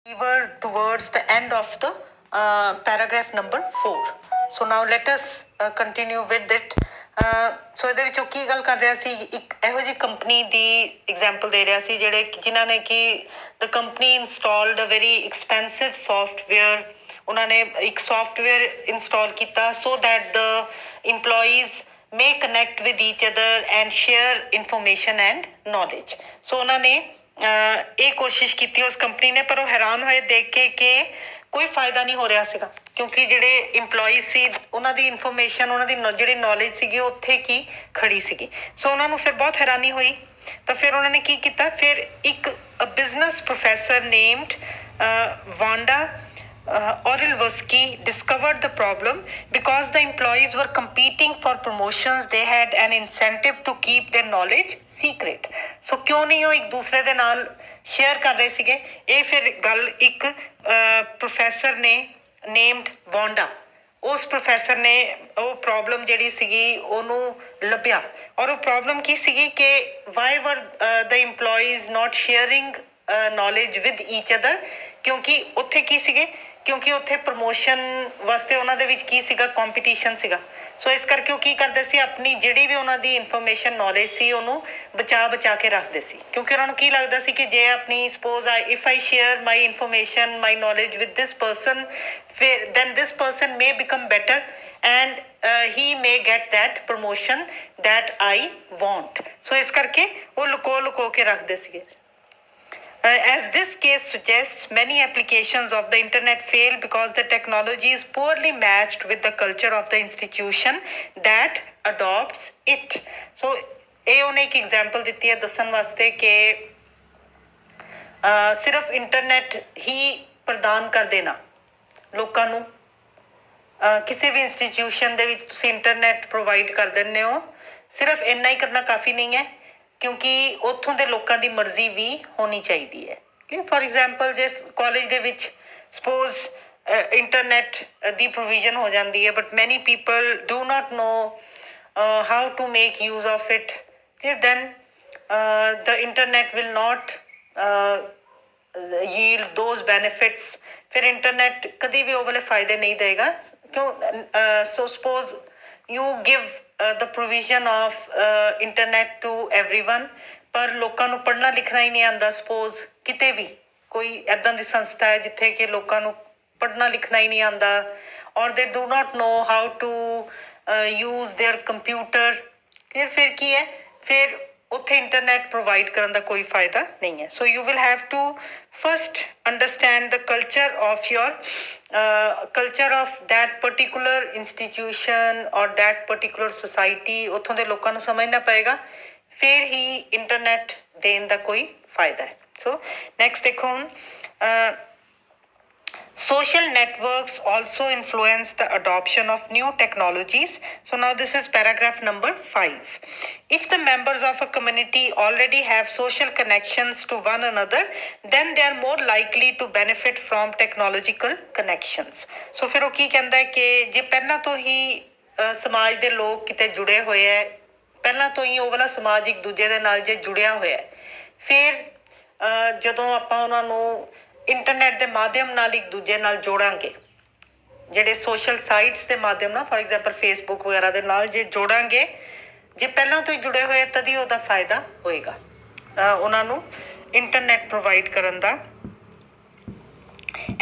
We were towards the end of the paragraph number 4. So now let us continue with it. ਸੋ ਇਹਦੇ ਵਿੱਚੋਂ ਕੀ ਗੱਲ ਕਰ ਰਿਹਾ ਸੀ, ਇੱਕ ਇਹੋ ਜਿਹੀ ਕੰਪਨੀ ਦੀ ਐਗਜ਼ਾਮਪਲ ਦੇ ਰਿਹਾ ਸੀ ਜਿਨ੍ਹਾਂ ਨੇ ਕਿ the company installed a very expensive software. ਉਹਨਾਂ ਨੇ ਇੱਕ ਸੋਫਟਵੇਅਰ ਇੰਸਟਾਲ ਕੀਤਾ so that the employees may connect with each other and share information and knowledge. ਸੋ ਉਹਨਾਂ ਨੇ ਇਹ ਕੋਸ਼ਿਸ਼ ਕੀਤੀ ਉਸ ਕੰਪਨੀ ਨੇ, ਪਰ ਉਹ ਹੈਰਾਨ ਹੋਏ ਦੇਖ ਕੇ ਕਿ ਕੋਈ ਫਾਇਦਾ ਨਹੀਂ ਹੋ ਰਿਹਾ ਸੀਗਾ, ਕਿਉਂਕਿ ਜਿਹੜੇ ਇੰਪਲੋਈਜ਼ ਸੀ ਉਹਨਾਂ ਦੀ ਇਨਫੋਰਮੇਸ਼ਨ, ਉਹਨਾਂ ਦੀ ਜਿਹੜੀ ਨੌਲੇਜ ਸੀਗੀ ਉਹ ਉੱਥੇ ਕੀ ਖੜੀ ਸੀਗੀ। ਸੋ ਉਹਨਾਂ ਨੂੰ ਫਿਰ ਬਹੁਤ ਹੈਰਾਨੀ ਹੋਈ। ਤਾਂ ਫਿਰ ਉਹਨਾਂ ਨੇ ਕੀ ਕੀਤਾ, ਫਿਰ ਇੱਕ business professor named Wanda Orlowski discovered the problem because the employees were competing for promotions. They had an incentive to keep their knowledge secret. So ਕਿਉਂ ਨਹੀਂ ਉਹ ਇੱਕ ਦੂਸਰੇ ਦੇ ਨਾਲ ਸ਼ੇਅਰ ਕਰ ਰਹੇ ਸੀਗੇ। ਇਹ ਫਿਰ ਗੱਲ ਇੱਕ ਪ੍ਰੋਫੈਸਰ ਨੇ ਨੇਮਡ ਵਾਂਡਾ, ਉਸ ਪ੍ਰੋਫੈਸਰ ਨੇ ਉਹ ਪ੍ਰੋਬਲਮ ਜਿਹੜੀ ਸੀਗੀ ਉਹਨੂੰ ਲੱਭਿਆ। ਔਰ ਉਹ ਪ੍ਰੋਬਲਮ ਕੀ ਸੀਗੀ ਕਿ why were the employees not sharing knowledge with each other, ਕਿਉਂਕਿ ਉੱਥੇ ਕੀ ਸੀਗੇ, ਕਿਉਂਕਿ ਉੱਥੇ ਪ੍ਰਮੋਸ਼ਨ ਵਾਸਤੇ ਉਹਨਾਂ ਦੇ ਵਿੱਚ ਕੀ ਸੀਗਾ, ਕੰਪੀਟੀਸ਼ਨ ਸੀਗਾ। ਸੋ ਇਸ ਕਰਕੇ ਉਹ ਕੀ ਕਰਦੇ ਸੀ, ਆਪਣੀ ਜਿਹੜੀ ਵੀ ਉਹਨਾਂ ਦੀ ਇਨਫੋਰਮੇਸ਼ਨ ਨੌਲੇਜ ਸੀ ਉਹਨੂੰ ਬਚਾ ਕੇ ਰੱਖਦੇ ਸੀ, ਕਿਉਂਕਿ ਉਹਨਾਂ ਨੂੰ ਕੀ ਲੱਗਦਾ ਸੀ ਕਿ ਜੇ ਆਪਣੀ suppose if I share my information my knowledge with this person, ਫਿਰ then this person may become better and he may get that promotion that I want. ਸੋ ਇਸ ਕਰਕੇ ਉਹ ਲੁਕੋ ਕੇ ਰੱਖਦੇ ਸੀਗੇ। As this case suggests, many applications of the internet fail because the technology is poorly matched with the culture of the institution that adopts it. So, ਇਹ ਉਹਨੇ ਇੱਕ example ਦਿੱਤੀ ਹੈ ਦੱਸਣ ਵਾਸਤੇ ਕਿ ਸਿਰਫ ਇੰਟਰਨੈਟ ਹੀ ਪ੍ਰਦਾਨ ਕਰ ਦੇਣਾ ਲੋਕਾਂ ਨੂੰ, ਕਿਸੇ ਵੀ ਇੰਸਟੀਟਿਊਸ਼ਨ ਦੇ ਵਿੱਚ ਤੁਸੀਂ ਇੰਟਰਨੈਟ ਪ੍ਰੋਵਾਈਡ ਕਰ ਦਿੰਦੇ ਹੋ, ਸਿਰਫ ਇੰਨਾ ਹੀ ਕਰਨਾ ਕਾਫੀ ਨਹੀਂ ਹੈ, ਕਿਉਂਕਿ ਉੱਥੋਂ ਦੇ ਲੋਕਾਂ ਦੀ ਮਰਜ਼ੀ ਵੀ ਹੋਣੀ ਚਾਹੀਦੀ ਹੈ। ਫੋਰ ਐਗਜ਼ਾਮਪਲ ਜੇ ਕਾਲਜ ਦੇ ਵਿੱਚ ਸਪੋਜ਼ ਇੰਟਰਨੈਟ ਦੀ ਪ੍ਰੋਵੀਜ਼ਨ ਹੋ ਜਾਂਦੀ ਹੈ, but many people do not know how to make use of it, then the internet will not yield those benefits। ਫਿਰ ਇੰਟਰਨੈਟ ਕਦੀ ਵੀ ਉਹ ਵਾਲੇ ਫਾਇਦੇ ਨਹੀਂ ਦੇਗਾ, ਕਿਉਂ so suppose you give the provision of internet to everyone, ਪਰ ਲੋਕਾਂ ਨੂੰ ਪੜ੍ਹਨਾ ਲਿਖਣਾ ਹੀ ਨਹੀਂ ਆਉਂਦਾ। ਸਪੋਜ਼ ਕਿਤੇ ਵੀ ਕੋਈ ਇੱਦਾਂ ਦੀ ਸੰਸਥਾ ਹੈ ਜਿੱਥੇ ਕਿ ਲੋਕਾਂ ਨੂੰ ਪੜ੍ਹਨਾ ਲਿਖਣਾ ਹੀ ਨਹੀਂ ਆਉਂਦਾ, ਔਰ they do not know how to use their computer, ਫਿਰ ਕੀ ਹੈ, ਫਿਰ ਉੱਥੇ ਇੰਟਰਨੈਟ ਪ੍ਰੋਵਾਈਡ ਕਰਨ ਦਾ ਕੋਈ ਫਾਇਦਾ ਨਹੀਂ ਹੈ। So you will have to first understand the culture of that particular institution ਔਰ ਦੈਟ ਪਰਟੀਕੂਲਰ ਸੁਸਾਇਟੀ। ਉੱਥੋਂ ਦੇ ਲੋਕਾਂ ਨੂੰ ਸਮਝਣਾ ਪਏਗਾ, ਫਿਰ ਹੀ ਇੰਟਰਨੈਟ ਦੇਣ ਦਾ ਕੋਈ ਫਾਇਦਾ ਹੈ। ਸੋ ਨੈਕਸਟ ਦੇਖੋ ਹੁਣ, social networks also influence the adoption of new technologies. So now this is paragraph number 5. If the members of a community already have social connections to one another, then they are more likely to benefit from technological connections. So ਫਿਰ ਉਹ ਕੀ ਕਹਿੰਦਾ ਹੈ ਕਿ ਜੇ ਪਹਿਲਾਂ ਤੋਂ ਹੀ ਸਮਾਜ ਦੇ ਲੋਕ ਕਿਤੇ ਜੁੜੇ ਹੋਏ ਹੈ, ਪਹਿਲਾਂ ਤੋਂ ਹੀ ਉਹ ਵਾਲਾ ਸਮਾਜ ਇੱਕ ਦੂਜੇ ਦੇ ਨਾਲ ਜੇ ਜੁੜਿਆ ਹੋਇਆ ਹੈ, ਫਿਰ ਜਦੋਂ ਆਪਾਂ ਉਹਨਾਂ ਨੂੰ ਇੰਟਰਨੈਟ ਦੇ ਮਾਧਿਅਮ ਨਾਲ ਇੱਕ ਦੂਜੇ ਨਾਲ ਜੋੜਾਂਗੇ, ਜਿਹੜੇ ਸੋਸ਼ਲ ਸਾਈਟਸ ਦੇ ਮਾਧਿਅਮ ਨਾਲ, ਫੋਰ ਐਗਜ਼ਾਮਪਲ ਫੇਸਬੁੱਕ ਵਗੈਰਾ ਦੇ ਨਾਲ ਜੇ ਜੋੜਾਂਗੇ, ਜੇ ਪਹਿਲਾਂ ਤੋਂ ਹੀ ਜੁੜੇ ਹੋਏ ਤਦ ਹੀ ਉਹਦਾ ਫਾਇਦਾ ਹੋਏਗਾ ਉਹਨਾਂ ਨੂੰ ਇੰਟਰਨੈਟ ਪ੍ਰੋਵਾਈਡ ਕਰਨ ਦਾ।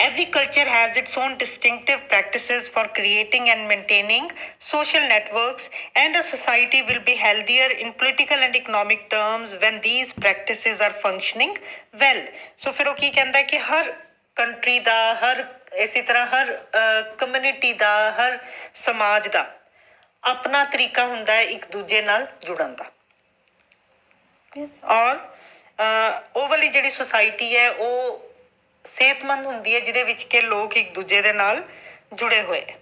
Every culture has its own distinctive practices for creating and maintaining social networks, and a society will be healthier in political and economic terms when these practices are functioning well. So ਫਿਰ ਉਹ ਕੀ ਕਹਿੰਦਾ ਕਿ ਹਰ country ਦਾ, ਹਰ ਇਸੇ ਤਰ੍ਹਾਂ ਹਰ community ਦਾ, ਹਰ ਸਮਾਜ ਦਾ ਆਪਣਾ ਤਰੀਕਾ ਹੁੰਦਾ ਹੈ ਇੱਕ ਦੂਜੇ ਨਾਲ ਜੁੜਨ ਦਾ, ਔਰ ਉਹ ਵਾਲੀ ਜਿਹੜੀ ਸੁਸਾਇਟੀ ਹੈ ਉਹ ਸਿਹਤਮੰਦ ਹੁੰਦੀ ਹੈ ਜਿਹਦੇ ਵਿੱਚ ਕਿ ਲੋਕ ਇੱਕ ਦੂਜੇ ਦੇ ਨਾਲ ਜੁੜੇ ਹੋਏ ਹੈ।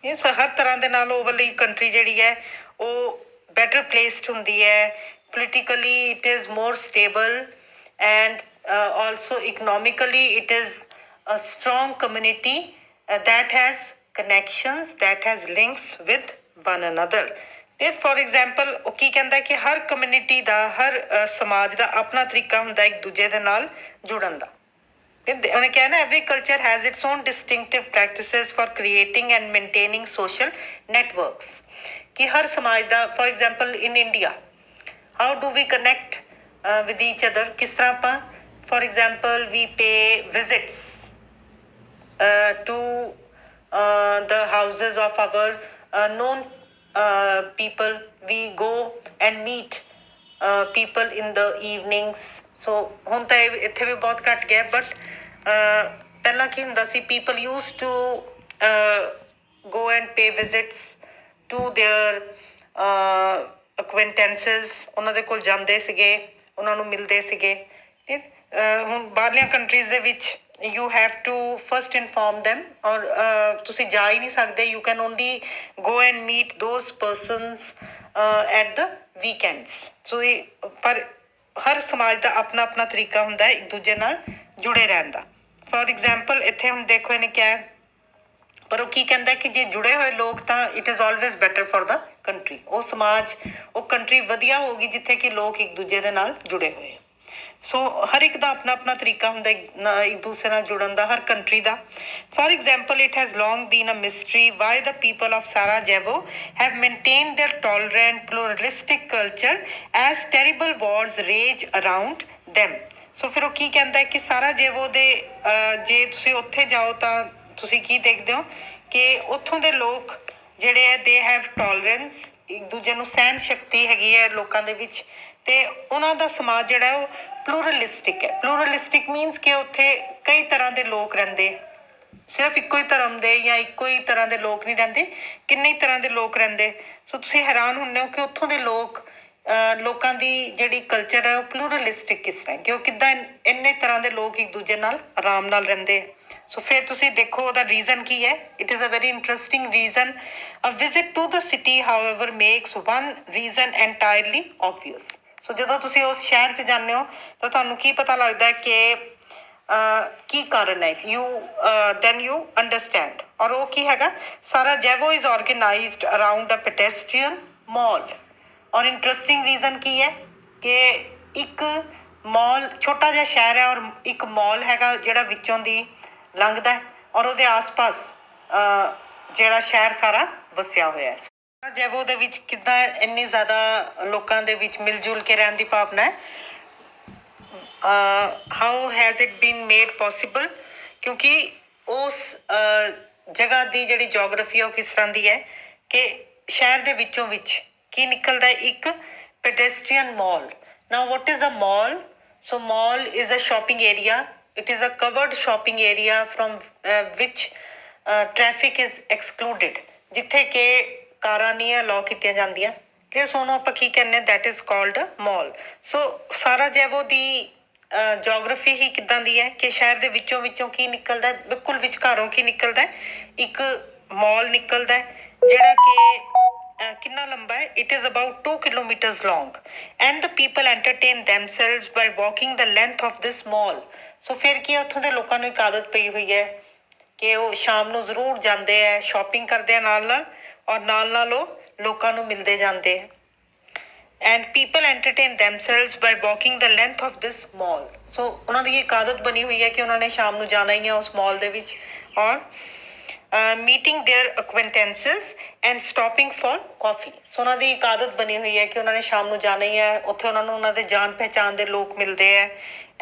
ਇਹ ਹਰ ਤਰ੍ਹਾਂ ਦੇ ਨਾਲ ਉਹ ਵਾਲੀ ਕੰਟਰੀ ਜਿਹੜੀ ਹੈ ਉਹ ਬੈਟਰ ਪਲੇਸਡ ਹੁੰਦੀ ਹੈ, politically it is more stable, and also economically it is a strong community that has connections, that has links with one another. For example ਉਹ ਕੀ ਕਹਿੰਦਾ ਕਿ ਹਰ ਕਮਿਊਨਿਟੀ ਦਾ, ਹਰ ਸਮਾਜ ਦਾ ਆਪਣਾ ਤਰੀਕਾ ਹੁੰਦਾ ਇੱਕ ਦੂਜੇ ਦੇ ਨਾਲ ਜੁੜਨ ਦਾ। ਉਹਨੇ ਕਿਹਾ ਨਾ every culture has its own distinctive practices for creating and maintaining social networks ਕਿ ਹਰ ਸਮਾਜ ਦਾ for example in India how do we connect with each other ਕਿਸ ਤਰ੍ਹਾਂ ਆਪਾਂ for example we pay visits to the houses of our known people we go and meet people in the evenings so ਹੁਣ ਤਾਂ ਇੱਥੇ ਵੀ ਬਹੁਤ ਘੱਟ ਗਿਆ but ਪਹਿਲਾਂ ਕੀ ਹੁੰਦਾ ਸੀ people used to go and pay visits to their acquaintances ਉਹਨਾਂ ਦੇ ਕੋਲ ਜਾਂਦੇ ਸੀਗੇ ਉਹਨਾਂ ਨੂੰ ਮਿਲਦੇ ਸੀਗੇ ਹੁਣ ਬਾਹਰਲੀਆਂ ਕੰਟਰੀਜ਼ ਦੇ ਵਿੱਚ you have to first inform them ਔਰ ਤੁਸੀਂ ਜਾ ਹੀ ਨਹੀਂ ਸਕਦੇ you can only go and meet those persons at the weekends so ਪਰ ਹਰ ਸਮਾਜ ਦਾ ਆਪਣਾ ਆਪਣਾ ਤਰੀਕਾ ਹੁੰਦਾ ਹੈ ਇੱਕ ਦੂਜੇ ਨਾਲ ਜੁੜੇ ਰਹਿਣ ਦਾ ਫੋਰ ਐਗਜ਼ਾਮਪਲ ਇੱਥੇ ਹੁਣ ਦੇਖੋ ਇਹਨੇ ਕਿਹਾ ਪਰ ਉਹ ਕੀ ਕਹਿੰਦਾ ਕਿ ਜੇ ਜੁੜੇ ਹੋਏ ਲੋਕ ਤਾਂ it is always better for the country ਉਹ ਸਮਾਜ ਉਹ ਕੰਟਰੀ ਵਧੀਆ ਹੋਊਗੀ ਜਿੱਥੇ ਕਿ ਲੋਕ ਇੱਕ ਦੂਜੇ ਦੇ ਨਾਲ ਜੁੜੇ ਹੋਏ ਸੋ ਹਰ ਇੱਕ ਦਾ ਆਪਣਾ ਆਪਣਾ ਤਰੀਕਾ ਹੁੰਦਾ ਇੱਕ ਦੂਸਰੇ ਨਾਲ ਜੁੜਨ ਦਾ ਹਰ ਕੰਟਰੀ ਦਾ for example it has long been a mystery why the people of Sarajevo have maintained their tolerant pluralistic culture as terrible wars rage around them ਸੋ ਫਿਰ ਉਹ ਕੀ ਕਹਿੰਦਾ ਹੈ ਕਿ ਸਾਰਾਜੇਵੋ ਦੇ ਜੇ ਤੁਸੀਂ ਉੱਥੇ ਜਾਓ ਤਾਂ ਤੁਸੀਂ ਕੀ ਦੇਖਦੇ ਹੋ ਕਿ ਉੱਥੋਂ ਦੇ ਲੋਕ ਜਿਹੜੇ ਹੈ ਦੇ ਹੈਵ ਟੋਲਰੈਂਸ ਇੱਕ ਦੂਜੇ ਨੂੰ ਸਹਿਣ ਸ਼ਕਤੀ ਹੈਗੀ ਹੈ ਲੋਕਾਂ ਦੇ ਵਿੱਚ ਤੇ ਉਹਨਾਂ ਦਾ ਸਮਾਜ ਜਿਹੜਾ ਉਹ ਪਲੂਰਲਿਸਟਿਕ ਹੈ ਪਲੂਰਲਿਸਟਿਕ ਮੀਨਸ ਕਿ ਉੱਥੇ ਕਈ ਤਰ੍ਹਾਂ ਦੇ ਲੋਕ ਰਹਿੰਦੇ ਸਿਰਫ ਇੱਕੋ ਹੀ ਧਰਮ ਦੇ ਜਾਂ ਇੱਕੋ ਹੀ ਤਰ੍ਹਾਂ ਦੇ ਲੋਕ ਨਹੀਂ ਰਹਿੰਦੇ ਕਿੰਨੇ ਤਰ੍ਹਾਂ ਦੇ ਲੋਕ ਰਹਿੰਦੇ ਸੋ ਤੁਸੀਂ ਹੈਰਾਨ ਹੁੰਦੇ ਹੋ ਕਿ ਉੱਥੋਂ ਦੇ ਲੋਕਾਂ ਦੀ ਜਿਹੜੀ ਕਲਚਰ ਹੈ ਉਹ ਪਲੂਰਲਿਸਟਿਕ ਕਿਸ ਤਰ੍ਹਾਂ ਕਿ ਉਹ ਕਿੱਦਾਂ ਇੰਨੇ ਤਰ੍ਹਾਂ ਦੇ ਲੋਕ ਇੱਕ ਦੂਜੇ ਨਾਲ ਆਰਾਮ ਨਾਲ ਰਹਿੰਦੇ ਸੋ ਫਿਰ ਤੁਸੀਂ ਦੇਖੋ ਉਹਦਾ ਰੀਜ਼ਨ ਕੀ ਹੈ it is a very interesting reason a visit to the city however makes one reason entirely obvious so ਜਦੋਂ ਤੁਸੀਂ ਉਸ ਸ਼ਹਿਰ 'ਚ ਜਾਂਦੇ ਹੋ ਤਾਂ ਤੁਹਾਨੂੰ ਕੀ ਪਤਾ ਲੱਗਦਾ ਹੈ ਕਿ ਕੀ ਕਾਰਨ ਹੈ then you understand ਔਰ ਉਹ ਕੀ ਹੈਗਾ Sarajevo is organized around a pedestrian mall ਔਰ ਇੰਟਰਸਟਿੰਗ ਰੀਜ਼ਨ ਕੀ ਹੈ ਕਿ ਇੱਕ ਮਾਲ ਛੋਟਾ ਜਿਹਾ ਸ਼ਹਿਰ ਹੈ ਔਰ ਇੱਕ ਮਾਲ ਹੈਗਾ ਜਿਹੜਾ ਵਿੱਚੋਂ ਦੀ ਲੰਘਦਾ ਔਰ ਉਹਦੇ ਆਸ-ਪਾਸ ਜਿਹੜਾ ਸ਼ਹਿਰ ਸਾਰਾ ਵਸਿਆ ਹੋਇਆ ਹੈ Sarajevo ਦੇ ਵਿੱਚ ਕਿੱਦਾਂ ਇੰਨੀ ਜ਼ਿਆਦਾ ਲੋਕਾਂ ਦੇ ਵਿੱਚ ਮਿਲ ਜੁਲ ਕੇ ਰਹਿਣ ਦੀ ਭਾਵਨਾ ਹੈ how has it been made possible ਕਿਉਂਕਿ ਉਸ ਜਗ੍ਹਾ ਦੀ ਜਿਹੜੀ ਜੋਗ੍ਰਾਫੀ ਹੈ ਉਹ ਕਿਸ ਤਰ੍ਹਾਂ ਦੀ ਹੈ ਕਿ ਸ਼ਹਿਰ ਦੇ ਵਿੱਚੋਂ ਵਿੱਚ ਕੀ ਨਿਕਲਦਾ ਇੱਕ pedestrian mall now what is a mall so mall is a shopping area it is a covered shopping area from which traffic is excluded ਜਿੱਥੇ ਕਿ ਕਾਰਾਂ ਨਹੀਂ ਅਲਾਉ ਕੀਤੀਆਂ ਜਾਂਦੀਆਂ ਕਿ ਸੋਨੂੰ ਆਪਾਂ ਕੀ ਕਹਿੰਦੇ that is called a mall so Sarajevo the geography ਹੀ ਕਿੱਦਾਂ ਦੀ ਹੈ ਕਿ ਸ਼ਹਿਰ ਦੇ ਵਿੱਚੋਂ ਕੀ ਨਿਕਲਦਾ ਬਿਲਕੁਲ ਵਿਚਕਾਰੋਂ ਕੀ ਨਿਕਲਦਾ ਇੱਕ ਮਾਲ ਨਿਕਲਦਾ ਜਿਹੜਾ ਕਿ ਕਿੰਨਾ ਲੰਬਾ ਹੈ it is about 2 kilometers long and the people entertain themselves by walking the length of this mall so ਫਿਰ ਕੀ ਉੱਥੋਂ ਦੇ ਲੋਕਾਂ ਨੂੰ ਇੱਕ ਆਦਤ ਪਈ ਹੋਈ ਹੈ ਕਿ ਉਹ ਸ਼ਾਮ ਨੂੰ ਜ਼ਰੂਰ ਜਾਂਦੇ ਹੈ ਸ਼ਾਪਿੰਗ ਕਰਦੇ ਆ ਨਾਲ ਔਰ ਨਾਲ ਉਹ ਲੋਕਾਂ ਨੂੰ ਮਿਲਦੇ ਜਾਂਦੇ ਹੈ and people entertain themselves by walking the length of this mall so ਉਹਨਾਂ ਦੀ ਇੱਕ ਆਦਤ ਬਣੀ ਹੋਈ ਹੈ ਕਿ ਉਹਨਾਂ ਨੇ ਸ਼ਾਮ ਨੂੰ ਜਾਣਾ ਹੀ ਹੈ ਉਸ ਮਾਲ ਦੇ ਵਿੱਚ ਔਰ meeting their acquaintances and stopping for coffee so ਉਹਨਾਂ ਦੀ ਇੱਕ ਆਦਤ ਬਣੀ ਹੋਈ ਹੈ ਕਿ ਉਹਨਾਂ ਨੇ ਸ਼ਾਮ ਨੂੰ ਜਾਣਾ ਹੀ ਹੈ ਉੱਥੇ ਉਹਨਾਂ ਨੂੰ ਉਹਨਾਂ ਦੇ ਜਾਣ ਪਹਿਚਾਣ ਦੇ ਲੋਕ ਮਿਲਦੇ ਹੈ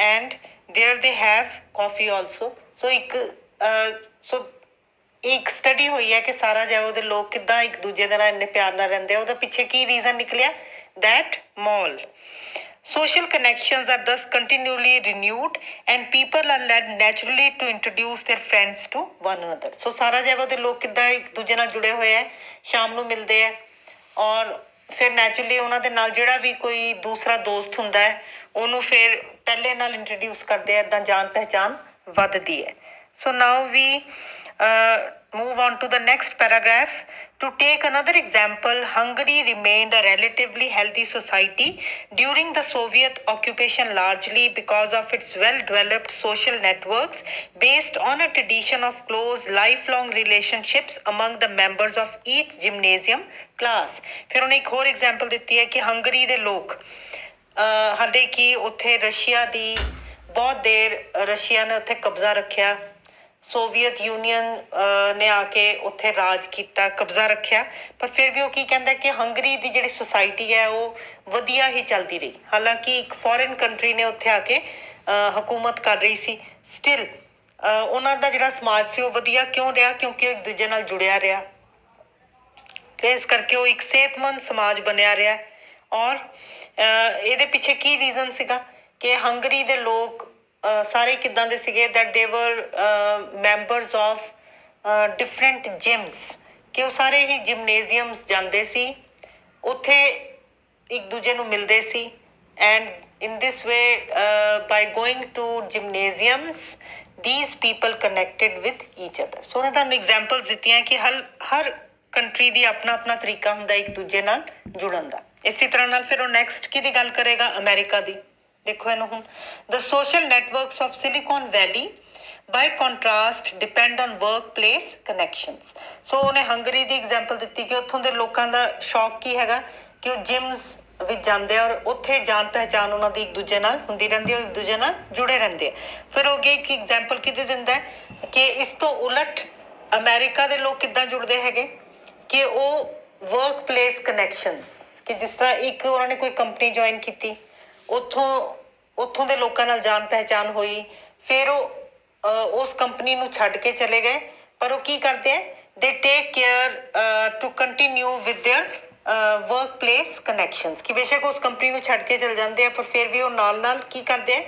and there they have coffee also so ਇੱਕ ਸਟੱਡੀ ਹੋਈ ਹੈ ਕਿ Sarajevo ਦੇ ਲੋਕ ਕਿੱਦਾਂ ਇੱਕ ਦੂਜੇ ਦੇ ਨਾਲ ਇੰਨੇ ਪਿਆਰ ਨਾਲ ਰਹਿੰਦੇ ਆ ਉਹਦੇ ਪਿੱਛੇ ਕੀ ਰੀਜ਼ਨ ਨਿਕਲਿਆ that mall social connections are thus continually renewed and people are led naturally to introduce their friends to one another so Sarajevo ਦੇ ਲੋਕ ਕਿੱਦਾਂ ਇੱਕ ਦੂਜੇ ਨਾਲ ਜੁੜੇ ਹੋਏ ਹੈ ਸ਼ਾਮ ਨੂੰ ਮਿਲਦੇ ਹੈ ਔਰ ਫਿਰ ਨੈਚੁਰਲੀ ਉਹਨਾਂ ਦੇ ਨਾਲ ਜਿਹੜਾ ਵੀ ਕੋਈ ਦੂਸਰਾ ਦੋਸਤ ਹੁੰਦਾ ਹੈ ਉਹਨੂੰ ਫਿਰ ਪਹਿਲੇ ਨਾਲ ਇੰਟਰੋਡਿਊਸ ਕਰਦੇ ਆ ਏਦਾਂ ਜਾਣ ਪਹਿਚਾਣ ਵੱਧਦੀ ਹੈ so now we move on to the next paragraph to take another example Hungary remained a relatively healthy society during the Soviet occupation largely because of its well developed social networks based on a tradition of close lifelong relationships among the members of each gymnasium class ਫਿਰ ਉਹਨੇ ਇੱਕ ਹੋਰ example ਦਿੱਤੀ ਹੈ ਕਿ Hungary ਦੇ ਲੋਕ ਹਾਲੇ ਕਿ ਉੱਥੇ ਰਸ਼ੀਆ ਦੀ ਬਹੁਤ ਦੇਰ ਰਸ਼ੀਆ ਨੇ ਉੱਥੇ ਕਬਜ਼ਾ ਰੱਖਿਆ। ਸੋਵੀਅਤ ਯੂਨੀਅਨ ਨੇ ਆ ਕੇ ਉੱਥੇ ਰਾਜ ਕੀਤਾ, ਕਬਜ਼ਾ ਰੱਖਿਆ, ਪਰ ਫਿਰ ਵੀ ਉਹ ਕੀ ਕਹਿੰਦਾ ਕਿ ਹੰਗਰੀ ਦੀ ਜਿਹੜੀ ਸੁਸਾਇਟੀ ਹੈ ਉਹ ਵਧੀਆ ਹੀ ਚੱਲਦੀ ਰਹੀ। ਹਾਲਾਂਕਿ ਇੱਕ ਫੋਰਨ ਕੰਟਰੀ ਨੇ ਉੱਥੇ ਆ ਕੇ ਹਕੂਮਤ ਕਰ ਰਹੀ ਸੀ, ਸਟਿਲ ਉਹਨਾਂ ਦਾ ਜਿਹੜਾ ਸਮਾਜ ਸੀ ਉਹ ਵਧੀਆ ਕਿਉਂ ਰਿਹਾ? ਕਿਉਂਕਿ ਉਹ ਇੱਕ ਦੂਜੇ ਨਾਲ ਜੁੜਿਆ ਰਿਹਾ ਤੇ ਇਸ ਕਰਕੇ ਉਹ ਇੱਕ ਸਿਹਤਮੰਦ ਸਮਾਜ ਬਣਿਆ ਰਿਹਾ। ਔਰ ਇਹਦੇ ਪਿੱਛੇ ਕੀ ਰੀਜ਼ਨ ਸੀਗਾ ਕਿ ਹੰਗਰੀ ਦੇ ਲੋਕ ਸਾਰੇ ਕਿੱਦਾਂ ਦੇ ਸੀਗੇ ਦੈਟ ਦੇ ਵਰ ਮੈਂਬਰਸ ਆਫ ਡਿਫਰੈਂਟ ਜਿਮਸ, ਕਿ ਉਹ ਸਾਰੇ ਹੀ ਜਿਮਨੇਜ਼ੀਅਮਸ ਜਾਂਦੇ ਸੀ, ਉੱਥੇ ਇੱਕ ਦੂਜੇ ਨੂੰ ਮਿਲਦੇ ਸੀ। And in this way by going to gymnasiums these people connected with each other। ਸੋ ਮੈਂ ਤੁਹਾਨੂੰ ਐਗਜ਼ਾਮਪਲਸ ਦਿੱਤੀਆਂ ਕਿ ਹਰ ਕੰਟਰੀ ਦੀ ਆਪਣਾ ਆਪਣਾ ਤਰੀਕਾ ਹੁੰਦਾ ਇੱਕ ਦੂਜੇ ਨਾਲ ਜੁੜਨ ਦਾ। ਇਸੇ ਤਰ੍ਹਾਂ ਨਾਲ ਫਿਰ ਉਹ ਨੈਕਸਟ ਕਿਹਦੀ ਗੱਲ ਕਰੇਗਾ? ਅਮਰੀਕਾ ਦੀ। ਦੇਖੋ ਇਹਨੂੰ ਹੁਣ, the social networks of Silicon Valley by contrast depend on workplace connections। ਸੋ ਉਹਨੇ ਹੰਗਰੀ ਦੀ ਐਗਜ਼ਾਮਪਲ ਦਿੱਤੀ ਕਿ ਉੱਥੋਂ ਦੇ ਲੋਕਾਂ ਦਾ ਸ਼ੌਕ ਕੀ ਹੈਗਾ ਕਿ ਉਹ ਜਿਮਸ ਵਿੱਚ ਜਾਂਦੇ ਆ ਔਰ ਉੱਥੇ ਜਾਣ ਪਹਿਚਾਣ ਉਹਨਾਂ ਦੀ ਇੱਕ ਦੂਜੇ ਨਾਲ ਹੁੰਦੀ ਰਹਿੰਦੀ ਹੈ, ਉਹ ਇੱਕ ਦੂਜੇ ਨਾਲ ਜੁੜੇ ਰਹਿੰਦੇ ਆ। ਫਿਰ ਉਹ ਅੱਗੇ ਇੱਕ ਐਗਜ਼ਾਮਪਲ ਕਿਹਦੀ ਦਿੰਦਾ ਕਿ ਇਸ ਤੋਂ ਉਲਟ ਅਮਰੀਕਾ ਦੇ ਲੋਕ ਕਿੱਦਾਂ ਜੁੜਦੇ ਹੈਗੇ ਕਿ ਉਹ ਵਰਕ ਪਲੇਸ ਕਨੈਕਸ਼ਨਸ, ਕਿ ਜਿਸ ਤਰ੍ਹਾਂ ਇੱਕ ਉਹਨਾਂ ਨੇ ਕੋਈ ਕੰਪਨੀ ਜੁਆਇਨ ਕੀਤੀ, ਉੱਥੋਂ ਦੇ ਲੋਕਾਂ ਨਾਲ ਜਾਣ ਪਹਿਚਾਣ ਹੋਈ, ਫਿਰ ਉਹ ਉਸ ਕੰਪਨੀ ਨੂੰ ਛੱਡ ਕੇ ਚਲੇ ਗਏ, ਪਰ ਉਹ ਕੀ ਕਰਦੇ ਹੈ they take care to continue with their work place connections, ਕਿ ਬੇਸ਼ੱਕ ਉਸ ਕੰਪਨੀ ਨੂੰ ਛੱਡ ਕੇ ਚਲ ਜਾਂਦੇ ਆ ਪਰ ਫਿਰ ਵੀ ਉਹ ਨਾਲ ਨਾਲ ਕੀ ਕਰਦੇ ਆ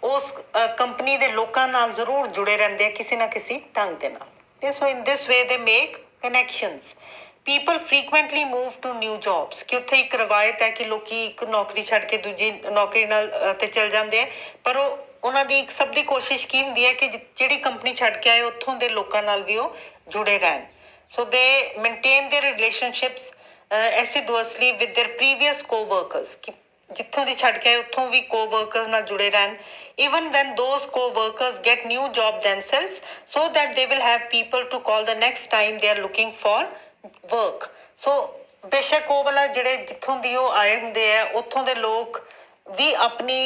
ਉਸ ਕੰਪਨੀ ਦੇ ਲੋਕਾਂ ਨਾਲ ਜ਼ਰੂਰ ਜੁੜੇ ਰਹਿੰਦੇ ਆ ਕਿਸੇ ਨਾ ਕਿਸੇ ਢੰਗ ਦੇ ਨਾਲ। ਸੋ ਇਨ this way they make connections. People frequently move to new jobs, ਕਿ ਉੱਥੇ ਇੱਕ ਰਵਾਇਤ ਹੈ ਕਿ ਲੋਕੀ ਇੱਕ ਨੌਕਰੀ ਛੱਡ ਕੇ ਦੂਜੀ ਨੌਕਰੀ ਨਾਲ ਤੇ ਚਲ ਜਾਂਦੇ ਆ, ਪਰ ਉਹਨਾਂ ਦੀ ਇੱਕ ਸਭ ਦੀ ਕੋਸ਼ਿਸ਼ ਕੀ ਹੁੰਦੀ ਹੈ ਕਿ ਜਿਹੜੀ ਕੰਪਨੀ ਛੱਡ ਕੇ ਆਏ ਉੱਥੋਂ ਦੇ ਲੋਕਾਂ ਨਾਲ ਵੀ ਉਹ ਜੁੜੇ ਰਹਿਣ। ਸੋ ਦੇ maintain there relationships assiduously with their previous co-workers, ਕਿ ਜਿੱਥੋਂ ਦੀ ਛੱਡ ਕੇ ਆਏ ਉੱਥੋਂ ਵੀ co-workers ਨਾਲ ਜੁੜੇ ਰਹਿਣ। even when those co-workers get new job themselves so that they will have people to call the next time they are looking for work। ਸੋ ਬੇਸ਼ੱਕ ਉਹ ਵਾਲਾ ਜਿਹੜੇ ਜਿੱਥੋਂ ਦੀ ਉਹ ਆਏ ਹੁੰਦੇ ਆ ਉੱਥੋਂ ਦੇ ਲੋਕ ਵੀ ਆਪਣੀ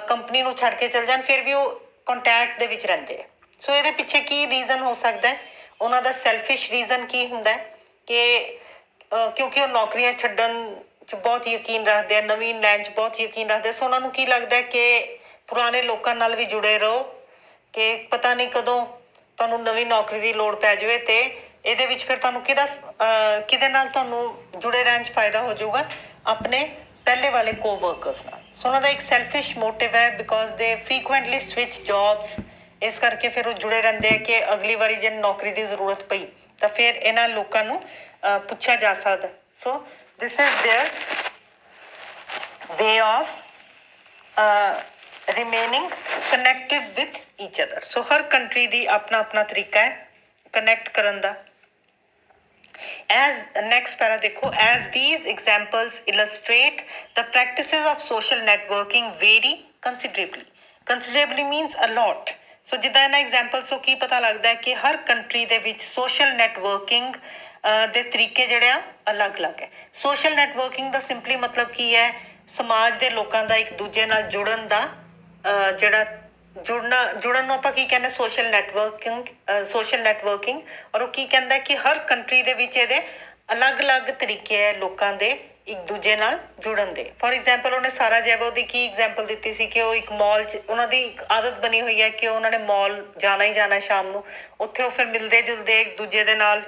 ਕੰਪਨੀ ਨੂੰ ਛੱਡ ਕੇ ਚਲ ਜਾਣ, ਫਿਰ ਵੀ ਉਹ ਕੰਟੈਕਟ ਦੇ ਵਿੱਚ ਰਹਿੰਦੇ ਆ। ਸੋ ਇਹਦੇ ਪਿੱਛੇ ਕੀ ਰੀਜ਼ਨ ਹੋ ਸਕਦਾ ਹੈ? ਉਹਨਾਂ ਦਾ ਸੈਲਫਿਸ਼ ਰੀਜ਼ਨ ਕੀ ਹੁੰਦਾ ਕਿ ਕਿਉਂਕਿ ਉਹ ਨੌਕਰੀਆਂ ਛੱਡਣ 'ਚ ਬਹੁਤ ਯਕੀਨ ਰੱਖਦੇ ਆ, ਨਵੀਂ ਲੈਣ 'ਚ ਬਹੁਤ ਯਕੀਨ ਰੱਖਦੇ, ਸੋ ਉਹਨਾਂ ਨੂੰ ਕੀ ਲੱਗਦਾ ਕਿ ਪੁਰਾਣੇ ਲੋਕਾਂ ਨਾਲ ਵੀ ਜੁੜੇ ਰਹੋ ਕਿ ਪਤਾ ਨਹੀਂ ਕਦੋਂ ਤੁਹਾਨੂੰ ਨਵੀਂ ਨੌਕਰੀ ਦੀ ਲੋੜ ਪੈ ਜਾਵੇ ਤੇ ਇਹਦੇ ਵਿੱਚ ਫਿਰ ਤੁਹਾਨੂੰ ਕਿਹਦੇ ਨਾਲ ਤੁਹਾਨੂੰ ਜੁੜੇ ਰਹਿਣ 'ਚ ਫਾਇਦਾ ਹੋ ਜਾਊਗਾ? ਆਪਣੇ ਪਹਿਲੇ ਵਾਲੇ co-workers ਨਾਲ। ਸੋ ਉਹਨਾਂ ਦਾ ਇੱਕ ਸੈਲਫਿਸ਼ ਮੋਟਿਵ ਹੈ ਬਿਕੋਜ਼ ਦੇ ਫਰੀਕੁਐਂਟਲੀ ਸਵਿਚ ਜੋਬਸ, ਇਸ ਕਰਕੇ ਫਿਰ ਉਹ ਜੁੜੇ ਰਹਿੰਦੇ ਆ ਕਿ ਅਗਲੀ ਵਾਰੀ ਜੇ ਨੌਕਰੀ ਦੀ ਜ਼ਰੂਰਤ ਪਈ ਤਾਂ ਫਿਰ ਇਹਨਾਂ ਲੋਕਾਂ ਨੂੰ ਪੁੱਛਿਆ ਜਾ ਸਕਦਾ। So this is their way of remaining connected with each other। So ਹਰ ਕੰਟਰੀ ਦੀ ਆਪਣਾ ਆਪਣਾ ਤਰੀਕਾ ਹੈ ਕਨੈਕਟ ਕਰਨ ਦਾ। As next para ਦੇਖੋ, as these examples illustrate the practices of social networking vary considerably। considerably means a lot। ਸੋ ਜਿੱਦਾਂ ਇਹਨਾਂ ਐਗਜ਼ਾਮਪਲਸ ਤੋਂ ਕੀ ਪਤਾ ਲੱਗਦਾ ਹੈ ਕਿ ਹਰ ਕੰਟਰੀ ਦੇ ਵਿੱਚ ਸੋਸ਼ਲ ਨੈਟਵਰਕਿੰਗ ਦੇ ਤਰੀਕੇ ਜਿਹੜੇ ਆ ਅਲੱਗ-ਅਲੱਗ ਹੈ। ਸੋਸ਼ਲ ਨੈਟਵਰਕਿੰਗ ਦਾ ਸਿੰਪਲੀ ਮਤਲਬ ਕੀ ਹੈ? ਸਮਾਜ ਦੇ ਲੋਕਾਂ ਦਾ ਇੱਕ ਦੂਜੇ ਨਾਲ ਜੁੜਨ ਦਾ ਜਿਹੜਾ ਜੁੜਨ ਨੂੰ ਆਪਾਂ ਕੀ ਕਹਿੰਦੇ? Social networking. ਔਰ ਉਹ ਕੀ ਕਹਿੰਦਾ ਕਿ ਹਰ ਕੰਟਰੀ ਦੇ ਵਿੱਚ ਇਹਦੇ ਅਲੱਗ-ਅਲੱਗ ਤਰੀਕੇ ਹੈ ਲੋਕਾਂ ਦੇ ਇੱਕ ਦੂਜੇ ਨਾਲ ਜੁੜਨ ਦੇ। ਫੋਰ ਐਗਜ਼ਾਮਪਲ ਉਹਨੇ ਸਾਰਾ ਜੈਵੋ ਦੀ ਕੀ ਐਗਜ਼ਾਮਪਲ ਦਿੱਤੀ ਸੀ ਕਿ ਉਹ ਇੱਕ ਮਾਲ 'ਚ ਉਹਨਾਂ ਦੀ ਇੱਕ ਆਦਤ ਬਣੀ ਹੋਈ ਹੈ ਕਿ ਉਹਨਾਂ ਨੇ ਮਾਲ ਜਾਣਾ ਹੀ ਜਾਣਾ ਸ਼ਾਮ ਨੂੰ, ਉੱਥੇ ਉਹ ਫਿਰ ਮਿਲਦੇ ਜੁਲਦੇ ਇੱਕ ਦੂਜੇ ਦੇ ਨਾਲ।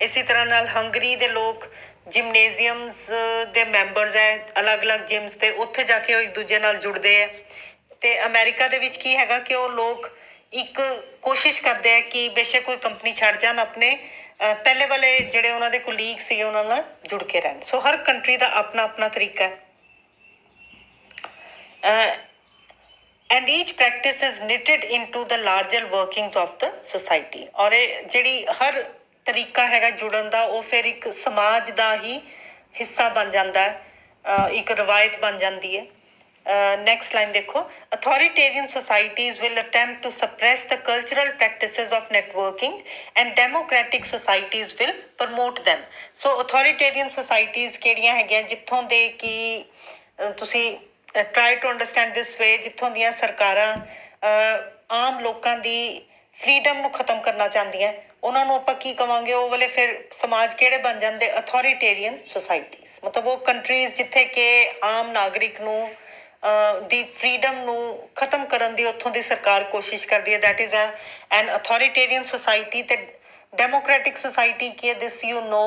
ਇਸੇ ਤਰ੍ਹਾਂ ਨਾਲ ਹੰਗਰੀ ਦੇ ਲੋਕ ਜਿਮਨੇਜ਼ੀਅਮਸ ਦੇ ਮੈਂਬਰਸ ਹੈ, ਅਲੱਗ-ਅਲੱਗ ਜਿਮਸ ਤੇ ਉੱਥੇ ਜਾ ਕੇ ਉਹ ਇੱਕ ਦੂਜੇ ਨਾਲ ਜੁੜਦੇ ਹੈ। ਤੇ ਅਮਰੀਕਾ ਦੇ ਵਿੱਚ ਕੀ ਹੈਗਾ ਕਿ ਉਹ ਲੋਕ ਇੱਕ ਕੋਸ਼ਿਸ਼ ਕਰਦੇ ਆ ਕਿ ਬੇਸ਼ੱਕ ਕੋਈ ਕੰਪਨੀ ਛੱਡ ਜਾਣ, ਆਪਣੇ ਪਹਿਲੇ ਵਾਲੇ ਜਿਹੜੇ ਉਹਨਾਂ ਦੇ ਕੁਲੀਗ ਸੀਗੇ ਉਹਨਾਂ ਨਾਲ ਜੁੜ ਕੇ ਰਹਿਣ। ਸੋ ਹਰ ਕੰਟਰੀ ਦਾ ਆਪਣਾ ਆਪਣਾ ਤਰੀਕਾ ਹੈ। and each practice is knitted into the larger workings of the society। ਔਰ ਇਹ ਜਿਹੜੀ ਹਰ ਤਰੀਕਾ ਹੈਗਾ ਜੁੜਨ ਦਾ ਉਹ ਫਿਰ ਇੱਕ ਸਮਾਜ ਦਾ ਹੀ ਹਿੱਸਾ ਬਣ ਜਾਂਦਾ ਹੈ, ਇੱਕ ਰਵਾਇਤ ਬਣ ਜਾਂਦੀ ਹੈ। Next line ਦੇਖੋ, authoritarian societies will attempt to suppress the cultural practices of networking and democratic societies will promote them। So authoritarian societies ਕਿਹੜੀਆਂ ਹੈਗੀਆਂ? ਜਿੱਥੋਂ ਦੇ ਕਿ ਤੁਸੀਂ try to understand this way, ਜਿੱਥੋਂ ਦੀਆਂ ਸਰਕਾਰਾਂ ਆਮ ਲੋਕਾਂ ਦੀ ਫਰੀडम ਨੂੰ ਖਤਮ ਕਰਨਾ ਚਾਹੁੰਦੀਆਂ ਉਹਨਾਂ ਨੂੰ ਆਪਾਂ ਕੀ ਕਵਾਂਗੇ ਉਹ ਵਾਲੇ ਫਿਰ ਸਮਾਜ ਕਿਹੜੇ ਬਣ ਜਾਂਦੇ ਅਥੋਰੀਟੇਰੀਅਨ ਸੁਸਾਇਟੀਜ਼ ਮਤਲਬ ਉਹ ਕੰਟਰੀਜ਼ ਜਿੱਥੇ ਕਿ ਆਮ ਨਾਗਰਿਕ ਨੂੰ ਦੀ ਫਰੀडम ਨੂੰ ਖਤਮ ਕਰਨ ਦੀ ਉੱਥੋਂ ਦੀ ਸਰਕਾਰ ਕੋਸ਼ਿਸ਼ ਕਰਦੀ ਹੈ ਦੈਟ ਇਜ਼ ਐਨ ਅਥੋਰੀਟੇਰੀਅਨ ਸੁਸਾਇਟੀ ਤੇ ਡੈਮੋਕ੍ਰੈਟਿਕ ਸੁਸਾਇਟੀ ਕੀ ਹੈ ਦਿਸ ਯੂ ਨੋ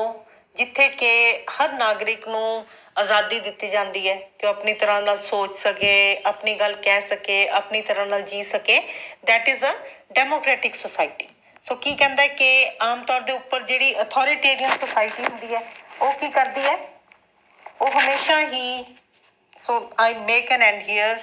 ਜਿੱਥੇ ਕਿ ਹਰ ਨਾਗਰਿਕ ਨੂੰ ਆਜ਼ਾਦੀ ਦਿੱਤੀ ਜਾਂਦੀ ਹੈ ਕਿ ਉਹ ਆਪਣੀ ਤਰ੍ਹਾਂ ਨਾਲ ਸੋਚ ਸਕੇ ਆਪਣੀ ਗੱਲ ਕਹਿ ਸਕੇ ਆਪਣੀ ਤਰ੍ਹਾਂ ਨਾਲ ਜੀ ਸਕੇ that is a democratic society so ਕੀ ਕਹਿੰਦਾ ਕਿ ਆਮ ਤੌਰ ਦੇ ਉੱਪਰ ਜਿਹੜੀ ਅਥੋਰੀਟੇਰੀਅਨ ਸੁਸਾਇਟੀ ਹੁੰਦੀ ਹੈ ਉਹ ਕੀ ਕਰਦੀ ਹੈ ਉਹ ਹਮੇਸ਼ਾ ਹੀ so I make an and here